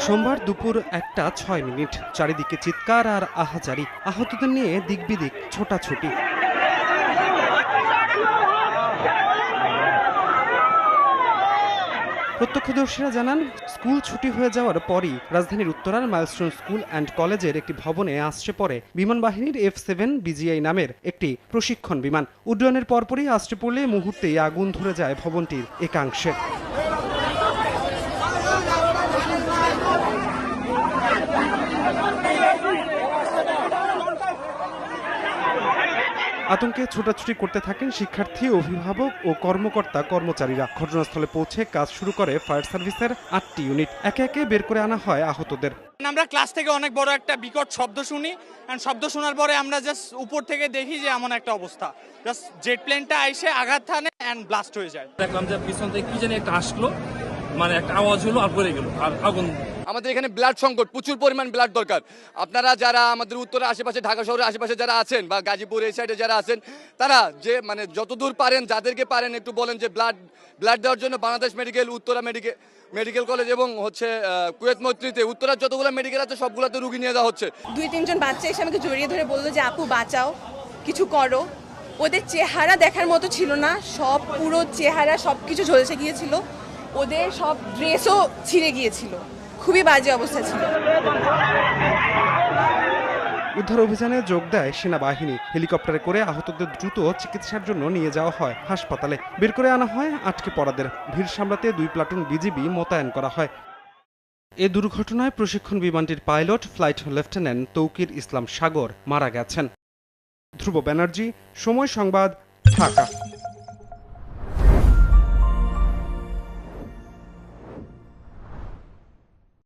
সোমবার দুপুর 1:06 চারিদিকে চিৎকার আর আহাজারি, আহতদের নিয়ে দিকবিদিক ছোটাছুটি। প্রত্যক্ষদর্শীরা জানান, স্কুল ছুটি হয়ে যাওয়ার পরই রাজধানীর উত্তরার মাইলস্টোন স্কুল অ্যান্ড কলেজের একটি ভবনে আসছে পড়ে বিমান বাহিনীর F-7 BGI নামের একটি প্রশিক্ষণ বিমান। উড্ডয়নের পরপরই আসছে পড়লে মুহূর্তেই আগুন ধরে যায় ভবনটির একাংশে। আতঙ্কে ছোটাছুটি করতে থাকেন শিক্ষার্থী, অভিভাবক ও কর্মকর্তা-কর্মচারীরা। ঘটনাস্থলে পৌঁছে কাজ শুরু করে ফায়ার সার্ভিসের 8টি ইউনিট। একে একে বের করে আনা হয় আহতদের। আমরা ক্লাস থেকে অনেক বড় একটা বিকট শব্দ শুনি, এন্ড শব্দ শোনার পরে আমরা জাস্ট উপর থেকে দেখি যে এমন একটা অবস্থা, জাস্ট জেট প্লেনটা এসে আঘাত হানে এন্ড ব্লাস্ট হয়ে যায়। দেখলাম যে পিছন থেকে কি জানি একটা আসলো, মানে একটা আওয়াজ হলো আর পড়ে গেল আর আগুন। আমাদের এখানে ব্লাড সংকট, প্রচুর পরিমাণ ব্লাড দরকার। আপনারা যারা আমাদের উত্তরের আশেপাশে, ঢাকা শহরের আশেপাশে যারা আছেন বা গাজীপুর এই সাইডে যারা আছেন, তারা যে মানে যতদূর পারেন, যাদেরকে পারেন একটু বলেন যে ব্লাড দেওয়ার জন্য Bangladesh medical, Uttara medical college এবং হচ্ছে কুয়েত মৈত্রীতে উত্তরার যতগুলো মেডিকেল আছে সবগুলোতে রুগী নিয়ে যাওয়া হচ্ছে। 2-3 জন বাচ্চা এসে আমাকে জড়িয়ে ধরে বললো যে আপু বাঁচাও, কিছু করো। ওদের চেহারা দেখার মতো ছিল না, সব পুরো চেহারা সবকিছু ঝলসে গিয়েছিল, ওদের সব ড্রেসও ছিঁড়ে গিয়েছিল, খুবই বাজে অবস্থা ছিল। উদ্ধার অভিযানে যোগ দেয় সেনাবাহিনী। হেলিকপ্টারে করে আহতদের দ্রুত চিকিৎসার জন্য নিয়ে যাওয়া হয় হাসপাতালে। বের করে আনা হয় আটকে পড়াদের। ভিড় সামলাতে 2 প্লাটুন বিজিবি মোতায়েন করা হয়। এ দুর্ঘটনায় প্রশিক্ষণ বিমানটির পাইলট ফ্লাইট লেফটেন্যান্ট তৌকির ইসলাম সাগর মারা গেছেন। ধ্রুব ব্যানার্জি, সময় সংবাদ, ঢাকা।